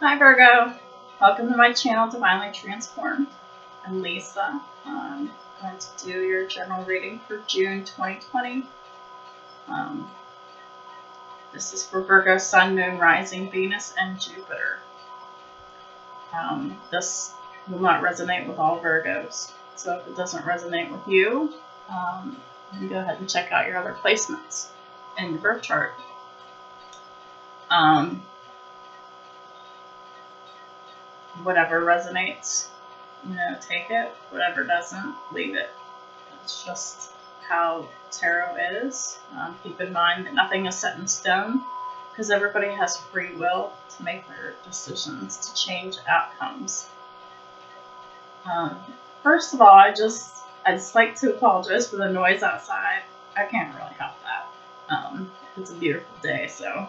Hi Virgo, welcome to my channel Divinely Transformed. I'm Lisa. I'm going to do your general reading for June 2020. This is for Virgo, Sun, Moon, Rising, Venus, and Jupiter. This will not resonate with all Virgos, so if it doesn't resonate with you, you can go ahead and check out your other placements in your birth chart. Whatever resonates, take it. Whatever doesn't, leave it. It's just how tarot is. Keep in mind that nothing is set in stone because everybody has free will to make their decisions to change outcomes. First of all, I'd just like to apologize for the noise outside. I can't really help that. It's a beautiful day, so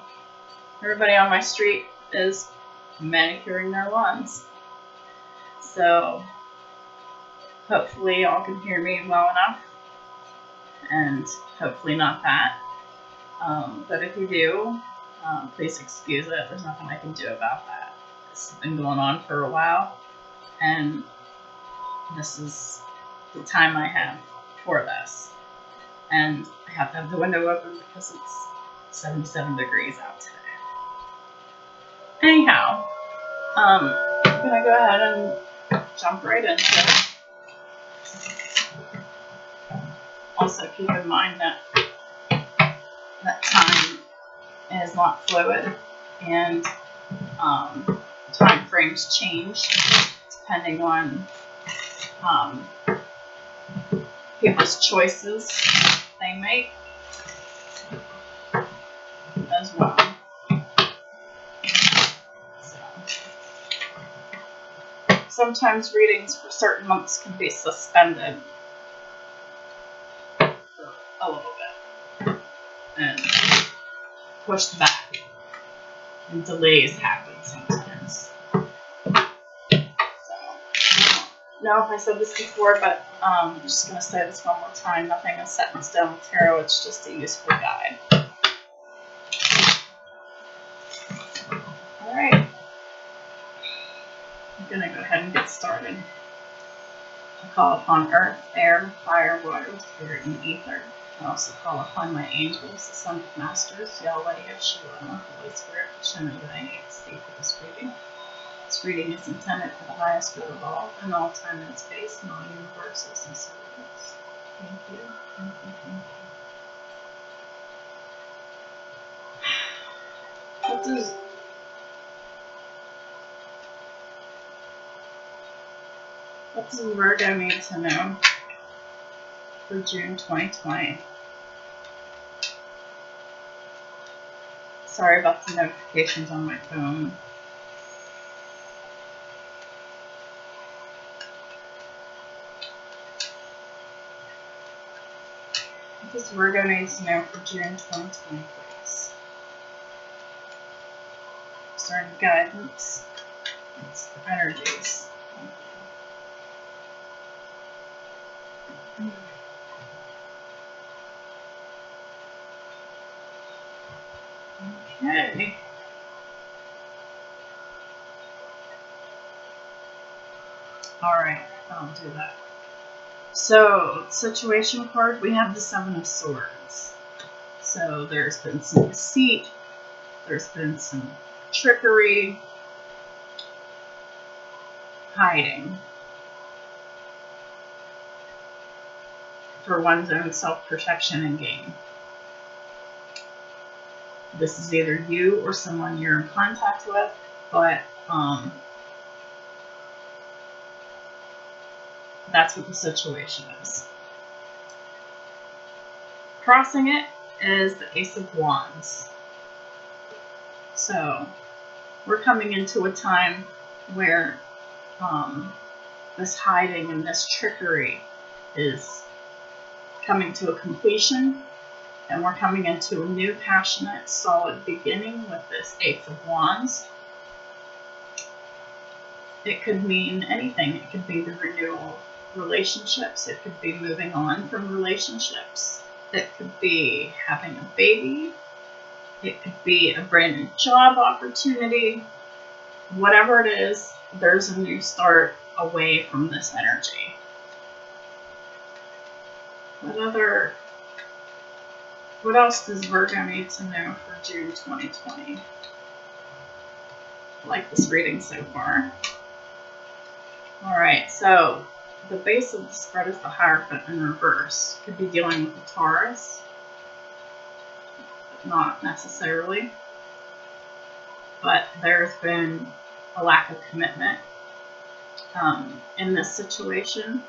everybody on my street is manicuring their lawns. So hopefully y'all can hear me well enough, and hopefully not that. But if you do, please excuse it. There's nothing I can do about that. This has been going on for a while, and this is the time I have for this. And I have to have the window open because it's 77 degrees out today. Anyhow, I'm going to go ahead and jump right into it. Also keep in mind that time is not fluid, and time frames change depending on people's choices they make as well. Sometimes readings for certain months can be suspended for a little bit and pushed back, and delays happen sometimes. So, I don't know if I said this before, but I'm just going to say this one more time. Nothing is set in stone with tarot. It's just a useful guide. Alright. I'm going to go ahead and get started. I call upon earth, air, fire, water, spirit, and ether. I also call upon my angels, the Son of Masters, Yahweh, Yeshua, and the Holy Spirit to show me what I need to see for this reading. This reading is intended for the highest good of all, in all time and space, and all universes and circles. Thank you. Thank you. Thank you. What does Virgo need to know for June 2020? Sorry about the notifications on my phone. What does Virgo need to know for June 2020, please? Is there any guidance? It's the energies. Okay. Alright, I'll do that. So, situation card, we have the Seven of Swords. So, there's been some deceit, there's been some trickery, hiding for one's own self-protection and gain. This is either you or someone you're in contact with, but that's what the situation is. Crossing it is the Ace of Wands. So we're coming into a time where this hiding and this trickery is coming to a completion, and we're coming into a new, passionate, solid beginning with this Ace of Wands. It could mean anything. It could be the renewal of relationships. It could be moving on from relationships. It could be having a baby. It could be a brand new job opportunity. whatever it is, there's a new start away from this energy. What else does Virgo need to know for June 2020? I like this reading so far. Alright, so the base of the spread is the Hierophant in reverse. Could be dealing with a Taurus, but not necessarily. But there's been a lack of commitment in this situation,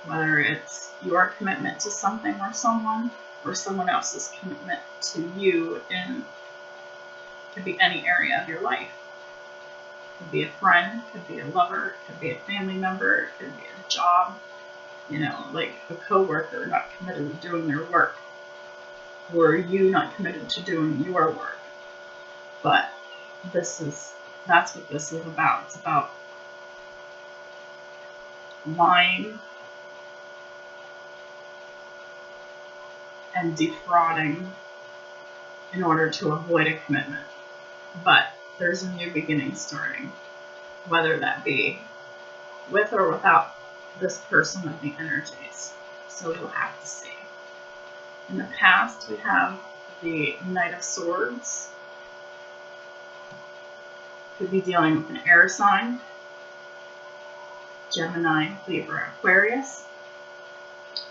whether it's your commitment to something or someone else's commitment to you in, could be any area of your life. Could be a friend, could be a lover, could be a family member, could be a job, like a coworker not committed to doing their work, or you not committed to doing your work. But that's what this is about. It's about lying and defrauding in order to avoid a commitment. But there's a new beginning starting, whether that be with or without this person of the energies. So we'll have to see. In the past, we have the Knight of Swords. Could be dealing with an air sign, Gemini, Libra, Aquarius.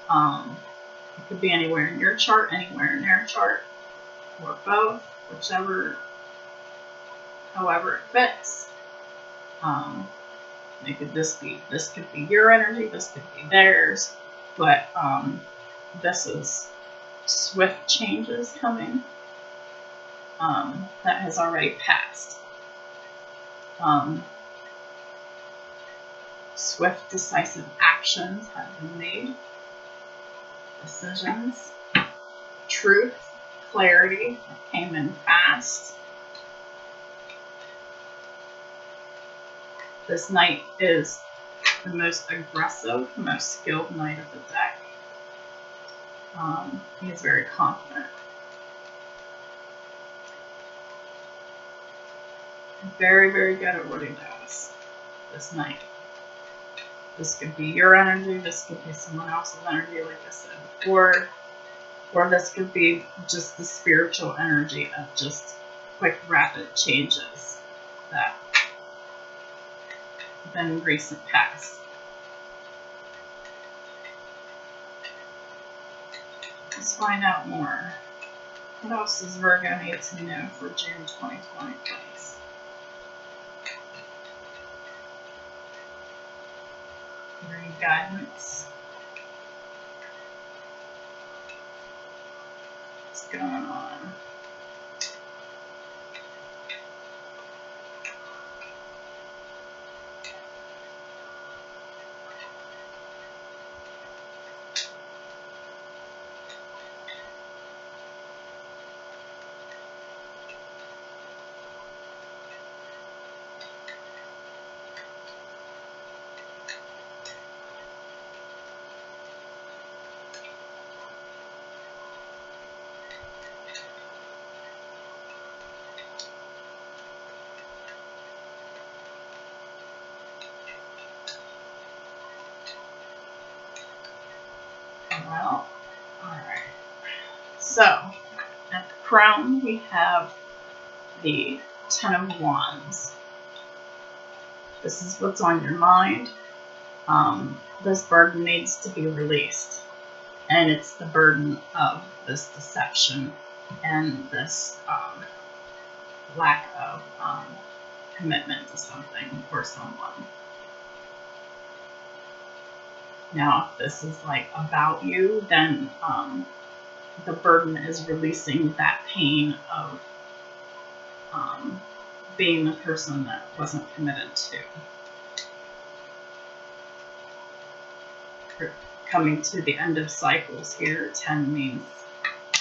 It could be anywhere in your chart, anywhere in their chart, or both, however it fits. This could be your energy, this could be theirs, but this is swift changes coming that has already passed. Swift, decisive actions have been made. Decisions, truth, clarity came in fast. This knight is the most aggressive, the most skilled knight of the deck. He is very confident. Very, very good at what he does, this knight. This could be your energy, this could be someone else's energy, like I said before, or this could be just the spiritual energy of just quick, rapid changes that have been in recent past. Let's find out more. What else does Virgo need to know for June 2020, please? Any guidance? What's going on? Well, alright. So, at the crown, we have the Ten of Wands. This is what's on your mind. This burden needs to be released. And it's the burden of this deception and this lack of commitment to something or someone. Now, if this is like about you, then the burden is releasing that pain of being the person that wasn't committed to. We're coming to the end of cycles here. 10 means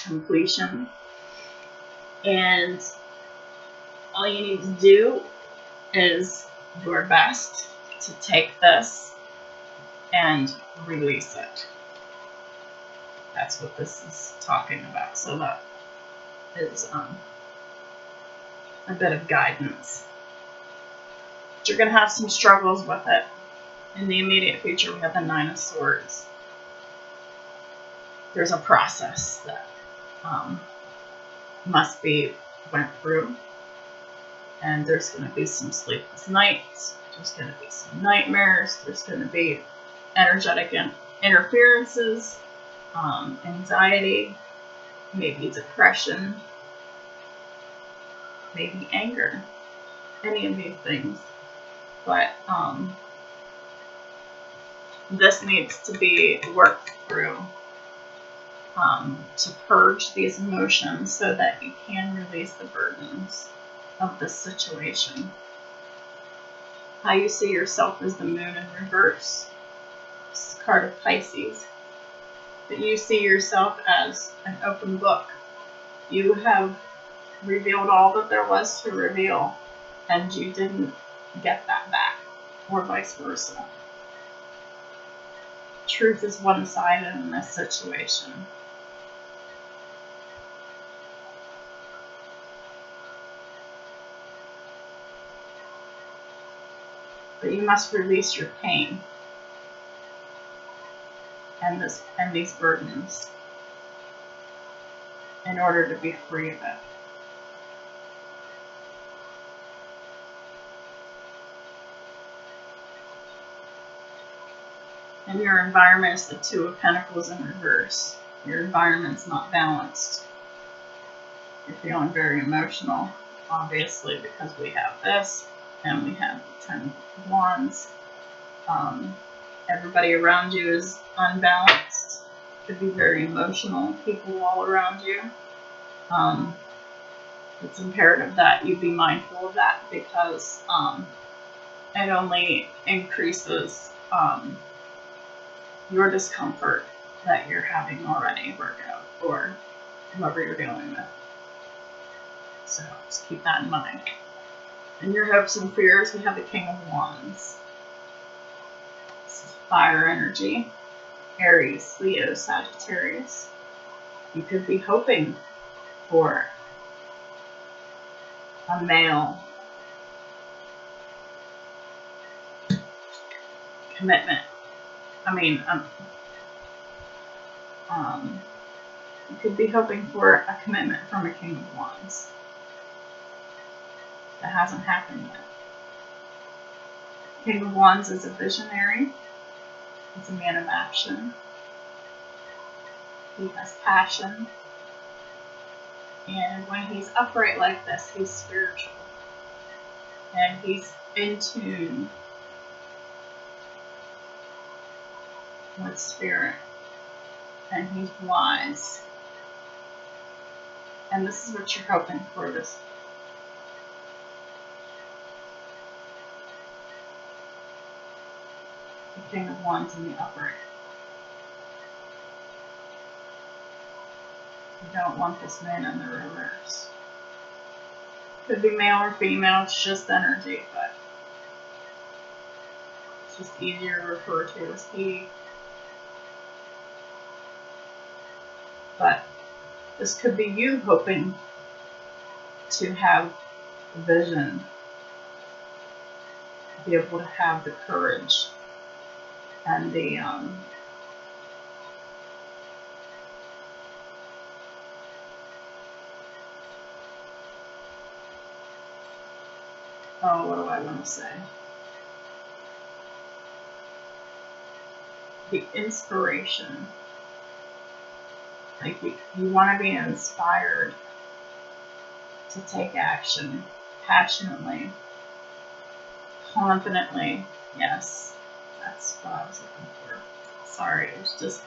completion. And all you need to do is your best to take this and release it. That's what this is talking about. So that is a bit of guidance. But you're going to have some struggles with it. In the immediate future, we have the Nine of Swords. There's a process that must be went through. And there's going to be some sleepless nights. There's going to be some nightmares. There's going to be energetic interferences, anxiety, maybe depression, maybe anger, any of these things. But this needs to be worked through to purge these emotions so that you can release the burdens of this situation. How you see yourself as the moon in reverse. This is card of Pisces. That you see yourself as an open book. You have revealed all that there was to reveal, and you didn't get that back, or vice versa. Truth is one-sided in this situation. But you must release your pain and these burdens in order to be free of it. And your environment is the Two of Pentacles in reverse. Your environment's not balanced. You're feeling very emotional, obviously, because we have this and we have the Ten of Wands. Everybody around you is unbalanced. Could be very emotional, people all around you. It's imperative that you be mindful of that because it only increases your discomfort that you're having already, Virgo, or whoever you're dealing with. So just keep that in mind. In your hopes and fears, we have the King of Wands. This is fire energy. Aries, Leo, Sagittarius. You could be hoping for a male commitment. You could be hoping for a commitment from a King of Wands. That hasn't happened yet. King of Wands is a visionary. He's a man of action. He has passion. And when he's upright like this, he's spiritual. And he's in tune with spirit. And he's wise. And this is what you're hoping for this. The King of Wands in the upright. You don't want this man in the reverse. Could be male or female, it's just energy, but it's just easier to refer to as he. But this could be you hoping to have vision, be able to have the courage and the what do I want to say? The inspiration. Like you want to be inspired to take action passionately, confidently. Yes, that's what I was looking for. Sorry, it was just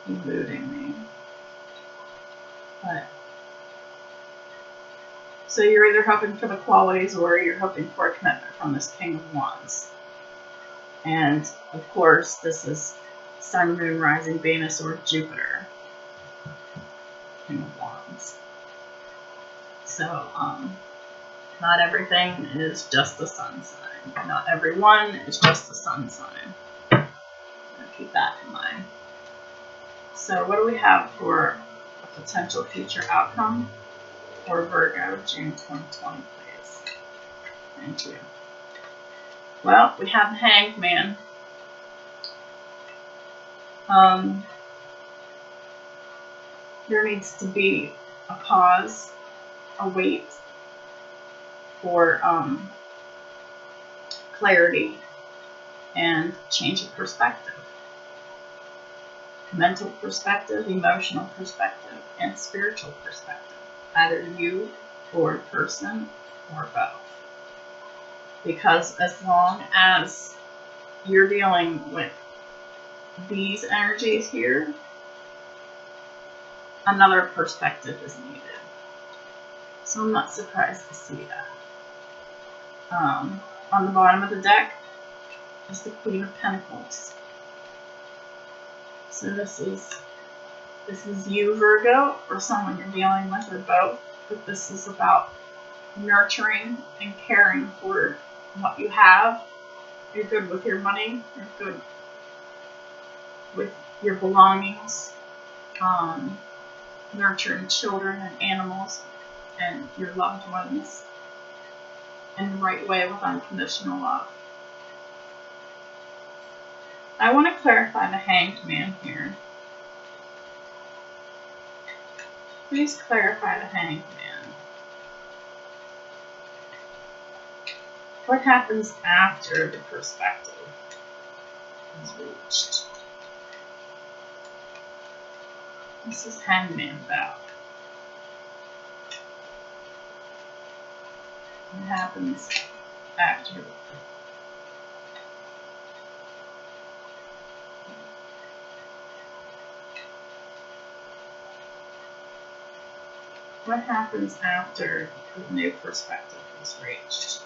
eluding me. But so you're either hoping for the qualities or you're hoping for a commitment from this King of Wands. And of course, this is Sun, Moon, Rising, Venus, or Jupiter. King of Wands. So, not everything is just the sun sign. Not everyone is just the sun sign. So keep that in mind. So what do we have for a potential future outcome for Virgo, June 2020, please? Thank you. Well, we have the Hanged Man. There needs to be a pause, a wait for clarity and change of perspective. Mental perspective, emotional perspective, and spiritual perspective. Either you or a person or both. Because as long as you're dealing with these energies here, another perspective is needed. So I'm not surprised to see that. On the bottom of the deck is the Queen of Pentacles. So this is you, Virgo, or someone you're dealing with, or both. But this is about nurturing and caring for what you have. You're good with your money. You're good with your belongings. Nurturing children and animals and your loved ones in the right way with unconditional love. I want to clarify the Hanged Man here. Please clarify the Hanged Man. What happens after the perspective is reached? This is Hangman about. What happens after the What happens after the new perspective is reached?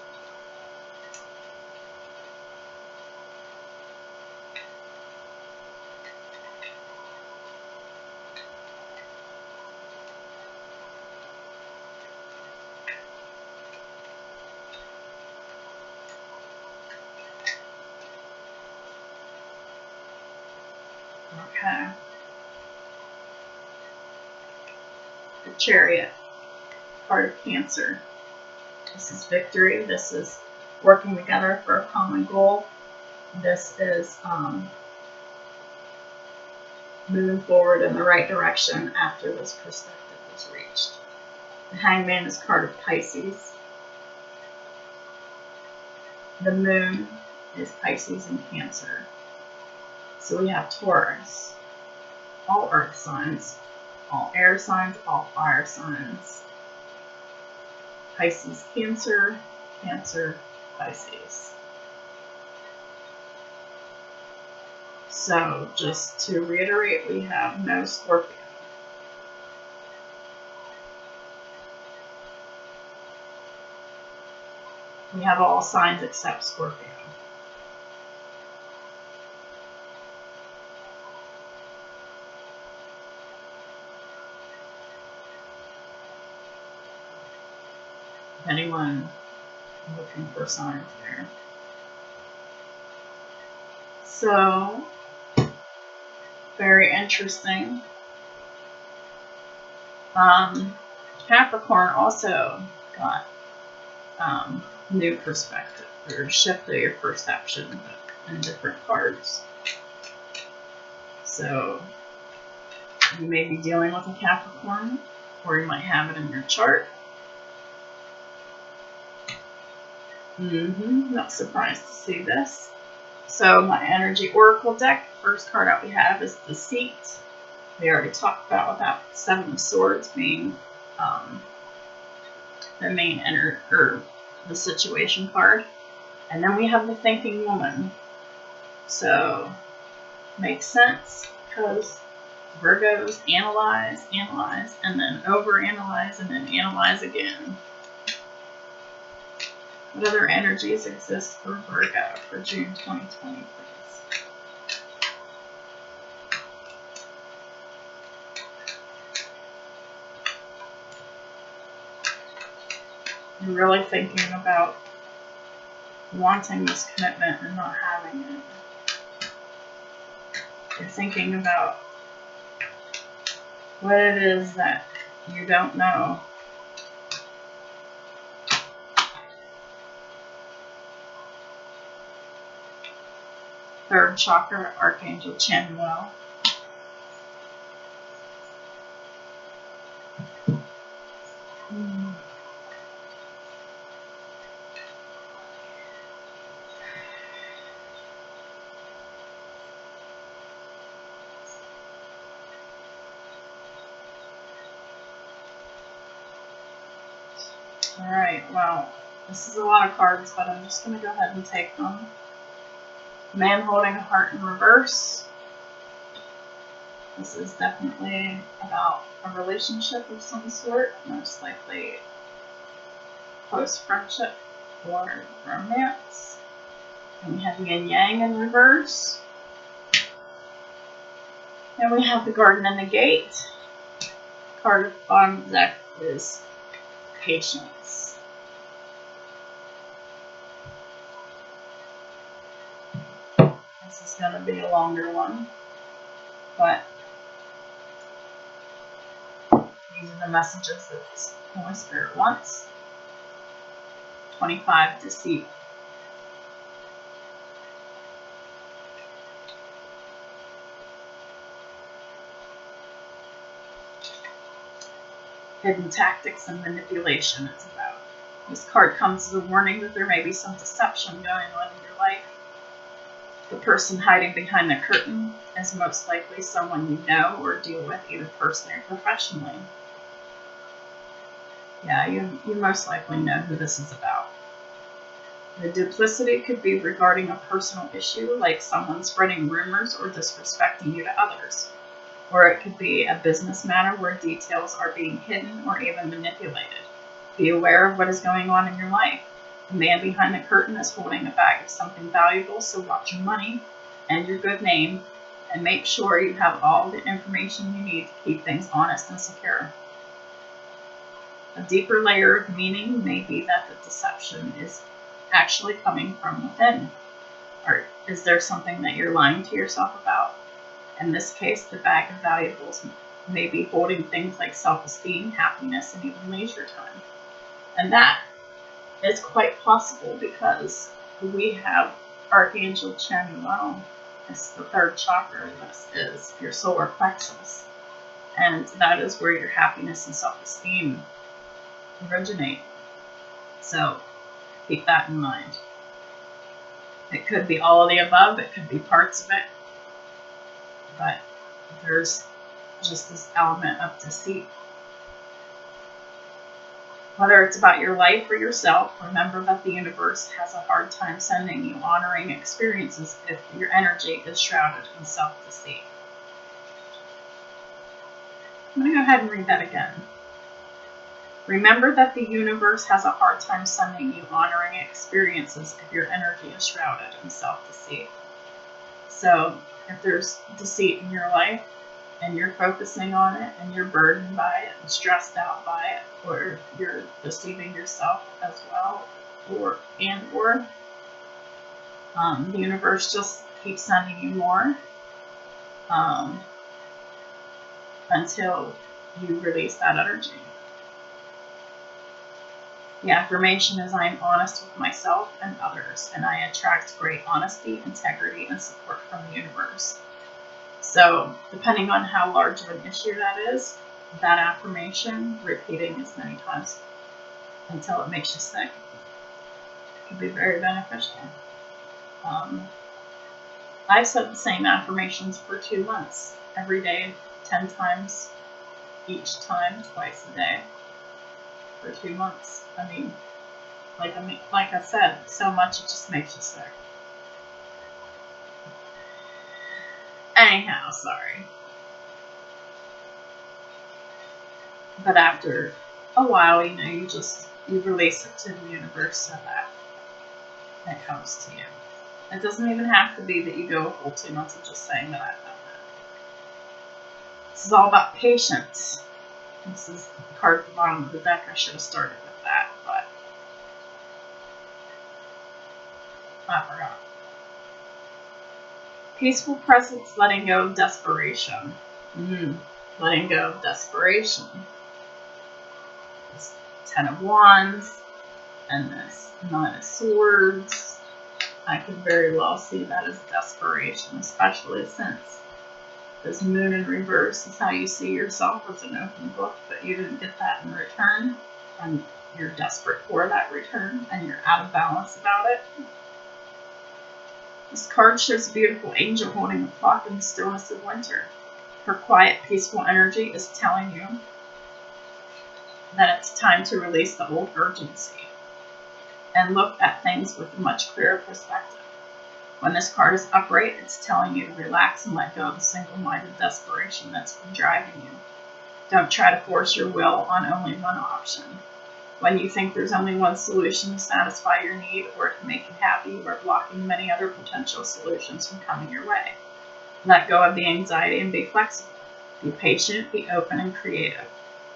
Okay. The Chariot, part of Cancer. This is victory. This is working together for a common goal. This is moving forward in the right direction after this perspective is reached. The Hangman is card of Pisces. The Moon is Pisces and Cancer. So we have Taurus, all earth signs, all air signs, all fire signs. Pisces, Cancer, Cancer, Pisces. So just to reiterate, we have no Scorpio. We have all signs except Scorpio. Anyone looking for signs there. So, very interesting. Capricorn also got new perspective, or shift of your perception, but in different cards. So, you may be dealing with a Capricorn, or you might have it in your chart. Not surprised to see this. So my energy oracle deck, first card out we have is Deceit. We already talked about that Seven of Swords being the main the situation card. And then we have the Thinking Woman. So makes sense because Virgos analyze, and then overanalyze, and then analyze again. What other energies exist for Virgo for June 2020, please? You're really thinking about wanting this commitment and not having it. You're thinking about what it is that you don't know. third chakra, Archangel Chamuel. Alright, well, this is a lot of cards, but I'm just going to go ahead and take them. Man holding a heart in reverse. This is definitely about a relationship of some sort, most likely close friendship or romance. And we have yin yang in reverse. And we have the garden and the gate. Card at the bottom of the deck is patience. This is going to be a longer one, but these are the messages that Holy Spirit wants. 25, deceit. Hidden tactics and manipulation it's about. This card comes as a warning that there may be some deception going on in your life. The person hiding behind the curtain is most likely someone you know or deal with either personally or professionally. Yeah, you most likely know who this is about. The duplicity could be regarding a personal issue, like someone spreading rumors or disrespecting you to others. Or it could be a business matter where details are being hidden or even manipulated. Be aware of what is going on in your life. The man behind the curtain is holding a bag of something valuable, so watch your money and your good name, and make sure you have all the information you need to keep things honest and secure. A deeper layer of meaning may be that the deception is actually coming from within. Or is there something that you're lying to yourself about? In this case, the bag of valuables may be holding things like self-esteem, happiness, and even leisure time. And that is quite possible because we have Archangel Chamuel. It's the third chakra. This is your solar plexus. And that is where your happiness and self-esteem originate. So keep that in mind. It could be all of the above. It could be parts of it. But there's just this element of deceit. Whether it's about your life or yourself, remember that the universe has a hard time sending you honoring experiences if your energy is shrouded in self-deceit. I'm going to go ahead and read that again. Remember that the universe has a hard time sending you honoring experiences if your energy is shrouded in self-deceit. So if there's deceit in your life and you're focusing on it and you're burdened by it and stressed out by it, or you're deceiving yourself as well, or the universe just keeps sending you more until you release that energy. The affirmation is, I am honest with myself and others, and I attract great honesty, integrity, and support from the universe. So, depending on how large of an issue that is, that affirmation, repeating as many times until it makes you sick, can be very beneficial. I said the same affirmations for 2 months, every day, 10 times, each time, twice a day, for 2 months. Like I said, so much it just makes you sick. Anyhow, sorry. But after a while, you release it to the universe so that it comes to you. It doesn't even have to be that you go a whole 2 months of just saying that I've done that. This is all about patience. This is the card at the bottom of the deck. I should have started with that, but I forgot. Peaceful presence, letting go of desperation. Letting go of desperation. This 10 of Wands and this 9 of Swords. I could very well see that as desperation, especially since this moon in reverse is how you see yourself as an open book, but you didn't get that in return, and you're desperate for that return, and you're out of balance about it. This card shows a beautiful angel holding a clock in the stillness of winter. Her quiet, peaceful energy is telling you that it's time to release the old urgency and look at things with a much clearer perspective. When this card is upright, it's telling you to relax and let go of the single-minded desperation that's been driving you. Don't try to force your will on only one option. When you think there's only one solution to satisfy your need or to make you happy, you are blocking many other potential solutions from coming your way. Let go of the anxiety and be flexible. Be patient, be open, and creative.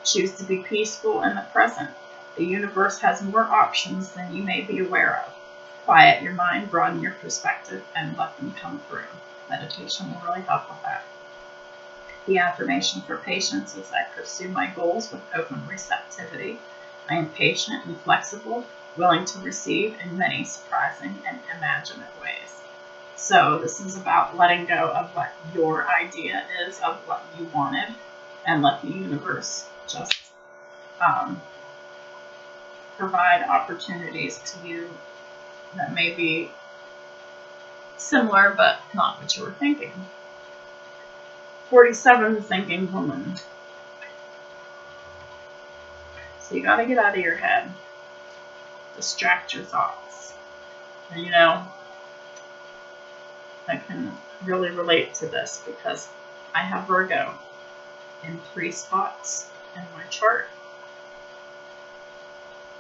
Choose to be peaceful in the present. The universe has more options than you may be aware of. Quiet your mind, broaden your perspective, and let them come through. Meditation will really help with that. The affirmation for patience is I pursue my goals with open receptivity. I am patient and flexible, willing to receive in many surprising and imaginative ways. So this is about letting go of what your idea is of what you wanted and let the universe just provide opportunities to you that may be similar but not what you were thinking. 47, thinking woman. So you got to get out of your head. Distract your thoughts. And you know, I can really relate to this because I have Virgo in 3 spots in my chart.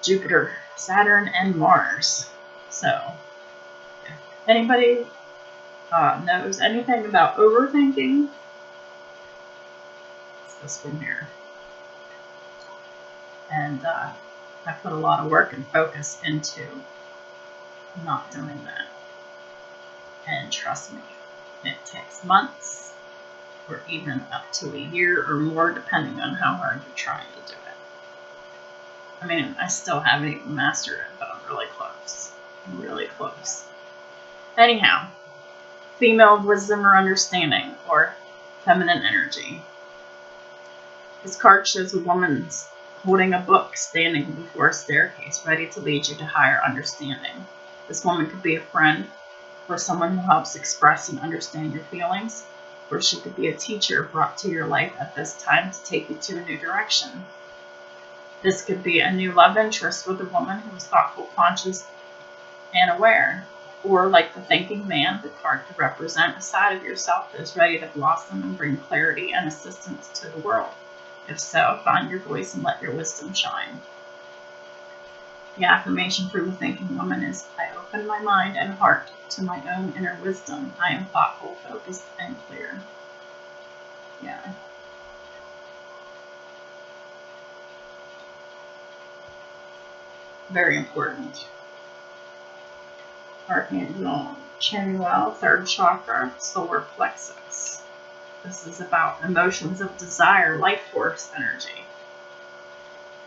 Jupiter, Saturn, and Mars. So, if anybody knows anything about overthinking, it's this one here. And I put a lot of work and focus into not doing that. And trust me, it takes months or even up to a year or more, depending on how hard you're trying to do it. I mean, I still haven't even mastered it, but I'm really close. I'm really close. Anyhow, female wisdom or understanding, or feminine energy. This card shows a woman holding a book, standing before a staircase, ready to lead you to higher understanding. This woman could be a friend, or someone who helps express and understand your feelings, or she could be a teacher brought to your life at this time to take you to a new direction. This could be a new love interest with a woman who is thoughtful, conscious, and aware, or like the thinking man, the card could represent a side of yourself that is ready to blossom and bring clarity and assistance to the world. If so, find your voice and let your wisdom shine. The affirmation for the thinking woman is, I open my mind and heart to my own inner wisdom. I am thoughtful, focused, and clear. Yeah. Very important. Archangel Chamuel, 3rd chakra, solar plexus. This is about emotions of desire, life force energy.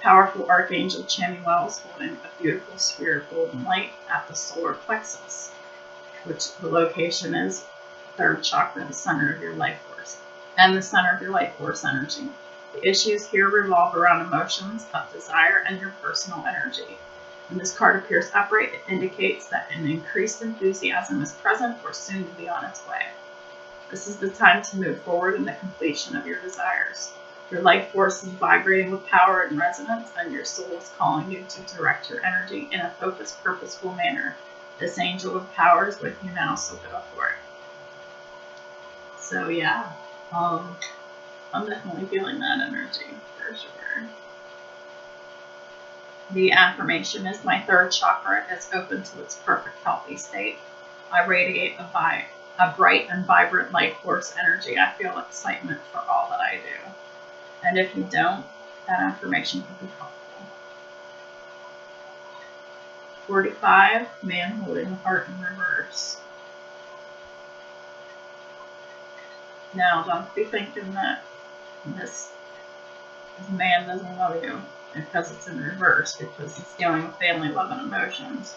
Powerful Archangel Chamuel is holding a beautiful sphere of golden light at the solar plexus, which the location is 3rd chakra, the center of your life force, and the center of your life force energy. The issues here revolve around emotions of desire and your personal energy. When this card appears upright, it indicates that an increased enthusiasm is present or soon to be on its way. This is the time to move forward in the completion of your desires. Your life force is vibrating with power and resonance, and your soul is calling you to direct your energy in a focused, purposeful manner. This angel of power is with you now, so go for it. So yeah, I'm definitely feeling that energy for sure. The affirmation is, my 3rd chakra is open to its perfect, healthy state. I radiate a bright and vibrant life force energy. I feel excitement for all that I do. And if you don't, that affirmation could be helpful. 45, man holding a heart in reverse. Now, don't be thinking that this man doesn't love you because it's in reverse, because it's dealing with family love and emotions.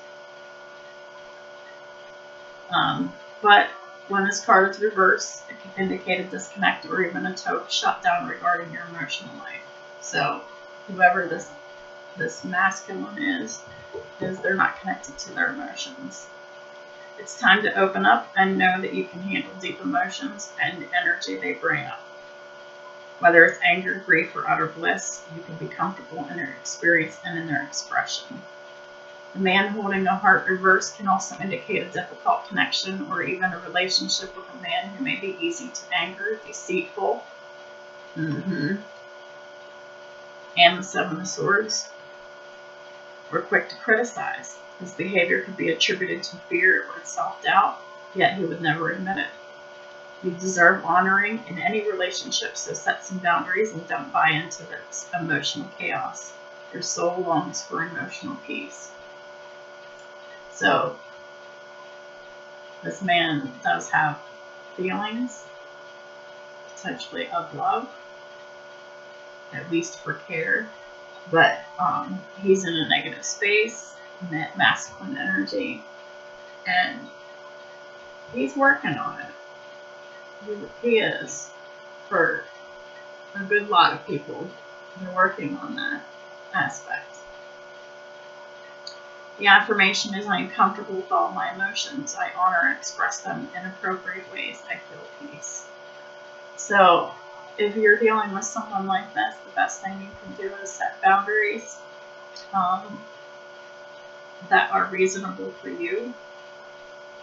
But when this card is reversed, it can indicate a disconnect or even a total shutdown regarding your emotional life. So whoever this masculine is they're not connected to their emotions. It's time to open up and know that you can handle deep emotions and the energy they bring up. Whether it's anger, grief, or utter bliss, you can be comfortable in their experience and in their expression. The man holding a heart reversed can also indicate a difficult connection or even a relationship with a man who may be easy to anger, deceitful, and the Seven of Swords, or quick to criticize. His behavior could be attributed to fear or self-doubt, yet he would never admit it. You deserve honoring in any relationship, so set some boundaries and don't buy into this emotional chaos. Your soul longs for emotional peace. So, this man does have feelings, potentially of love, at least for care, but he's in a negative space, masculine energy, and he's working on it. He is, for a good lot of people, they're working on that aspect. The affirmation is, I am comfortable with all my emotions. I honor and express them in appropriate ways. I feel peace. So, if you're dealing with someone like this, the best thing you can do is set boundaries that are reasonable for you,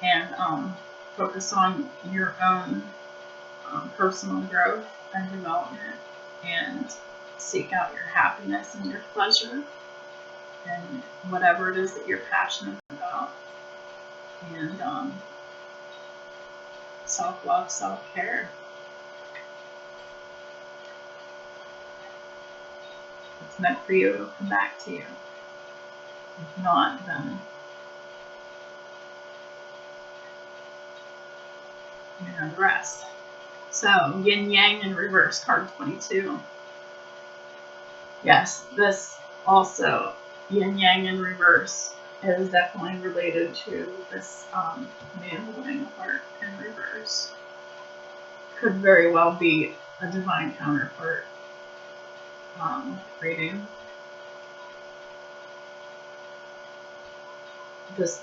and focus on your own personal growth and development, and seek out your happiness and your pleasure and whatever it is that you're passionate about, and self-love, self-care. It's meant for you, it'll come back to you. If not, then you know the rest. So, yin yang in reverse, card 22. Yes, this also, yin yang in reverse, is definitely related to this man holding a heart in reverse. Could very well be a divine counterpart reading. Just,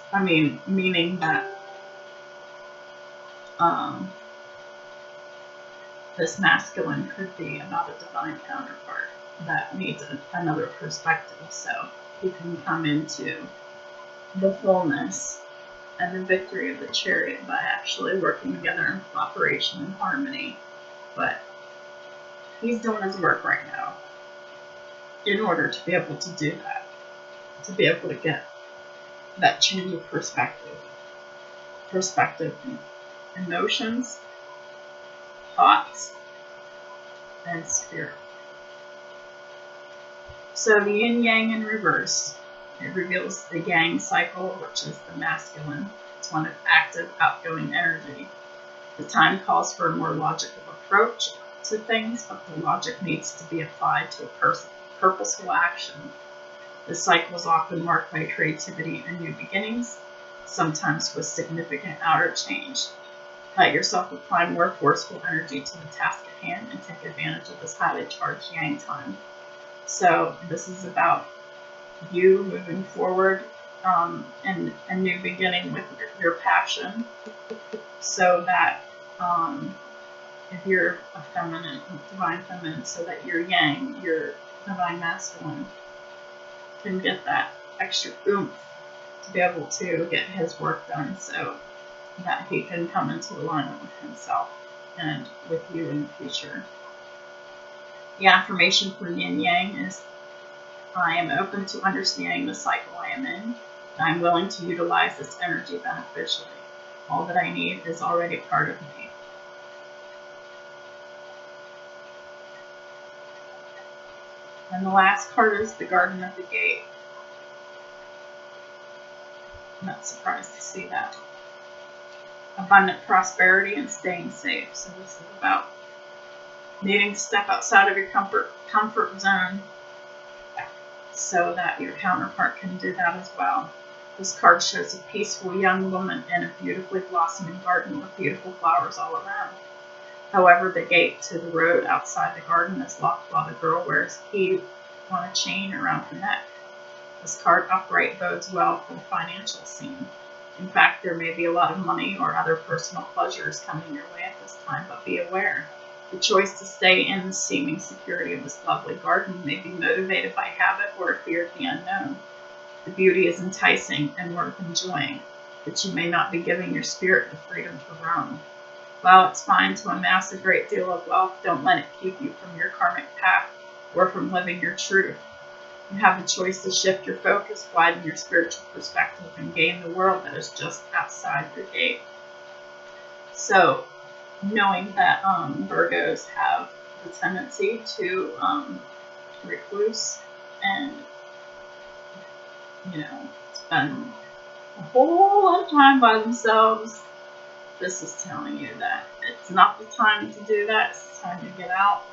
meaning that this masculine could be about a divine counterpart that needs another perspective, so he can come into the fullness and the victory of the Chariot by actually working together in cooperation and harmony. But he's doing his work right now in order to be able to do that, to be able to get that change of perspective, emotions, thoughts, and spirit. So the yin yang in reverse, it reveals the yang cycle, which is the masculine. It's one of active, outgoing energy. The time calls for a more logical approach to things, but the logic needs to be applied to a purposeful action. This cycle is often marked by creativity and new beginnings, sometimes with significant outer change. Let yourself apply more forceful energy to the task at hand and take advantage of this highly charged yang time. So this is about you moving forward and a new beginning with your passion, so that if you're a feminine, divine feminine, so that your yang, your divine masculine, can get that extra oomph to be able to get his work done, so that he can come into alignment with himself and with you in the future. The affirmation for yin yang is, I am open to understanding the cycle I am in, and I'm willing to utilize this energy beneficially. All that I need is already part of me. And the last card is the Garden of the Gate. I'm not surprised to see that. Abundant prosperity and staying safe. So this is about needing to step outside of your comfort zone so that your counterpart can do that as well. This card shows a peaceful young woman in a beautifully blossoming garden with beautiful flowers all around. However, the gate to the road outside the garden is locked while the girl wears a key on a chain around her neck. This card upright bodes well for the financial scene. In fact, there may be a lot of money or other personal pleasures coming your way at this time, but be aware. The choice to stay in the seeming security of this lovely garden may be motivated by habit or a fear of the unknown. The beauty is enticing and worth enjoying, but you may not be giving your spirit the freedom to roam. While it's fine to amass a great deal of wealth, don't let it keep you from your karmic path or from living your truth. You have the choice to shift your focus, widen your spiritual perspective, and gain the world that is just outside your gate. So, knowing that Virgos have the tendency to recluse and, spend a whole lot of time by themselves, this is telling you that it's not the time to do that. It's the time to get out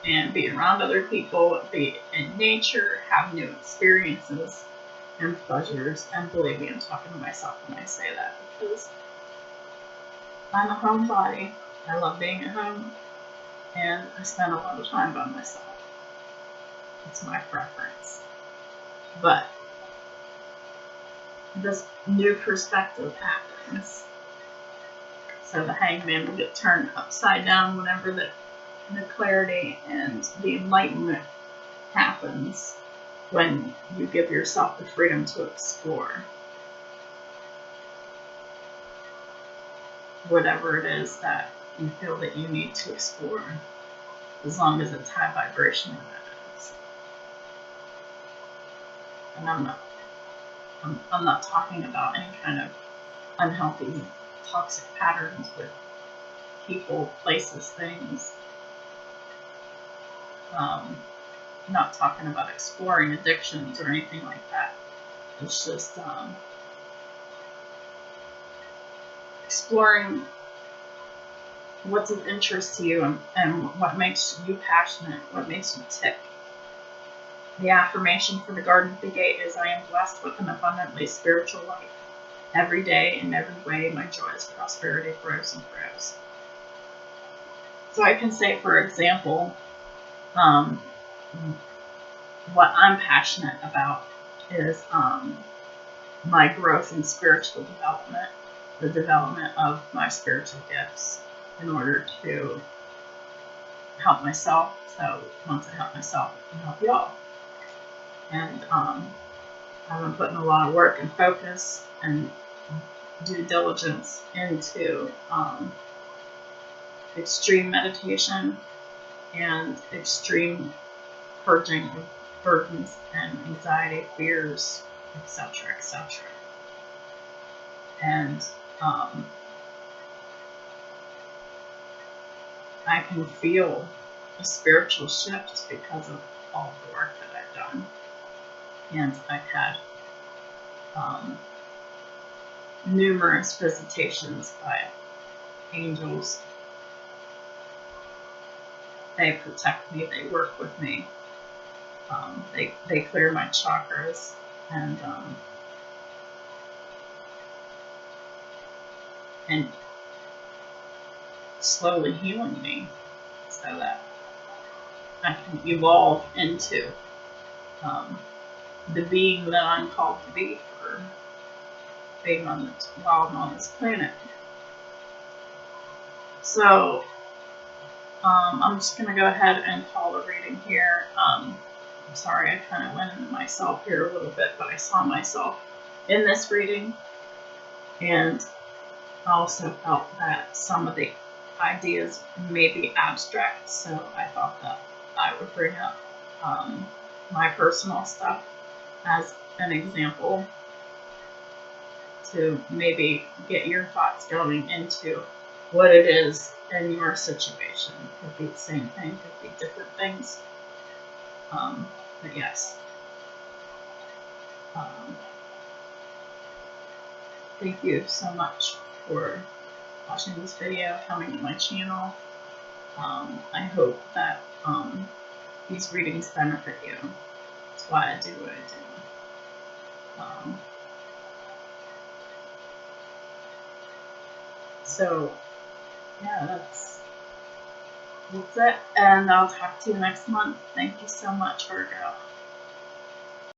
and be around other people, be in nature, have new experiences and pleasures. And believe me, I'm talking to myself when I say that, because I'm a homebody. I love being at home, and I spend a lot of time by myself. It's my preference. But this new perspective happens. So the hangman will get turned upside down whenever the clarity and the enlightenment happens, when you give yourself the freedom to explore whatever it is that you feel that you need to explore, as long as it's high vibration in that is. And I'm not talking about any kind of unhealthy, toxic patterns with people, places, things. Not talking about exploring addictions or anything like that. It's just exploring what's of interest to you and what makes you passionate, what makes you tick. The affirmation for the Garden of the Gate is, I am blessed with an abundantly spiritual life. Every day, in every way, my joyous prosperity grows and grows. So I can say, for example, what I'm passionate about is my growth in spiritual development, the development of my spiritual gifts in order to help myself. So once I help myself, I can help y'all. And I've been putting a lot of work and focus and due diligence into extreme meditation and extreme purging of burdens and anxiety, fears, etc., etc. And I can feel a spiritual shift because of all the work that I've done. And I've had numerous visitations by angels. They protect me, they work with me. They clear my chakras and slowly healing me so that I can evolve into the being that I'm called to be for being while I'm on this planet. So I'm just going to go ahead and call the reading here. I'm sorry, I kind of went into myself here a little bit, but I saw myself in this reading, and I also felt that some of the ideas may be abstract, so I thought that I would bring up my personal stuff as an example to maybe get your thoughts going into what it is in your situation. Could be the same thing, could be different things. But yes. Thank you so much for watching this video, coming to my channel. I hope that these readings benefit you. That's why I do what I do. So yeah, that's it. And I'll talk to you next month. Thank you so much, Virgo.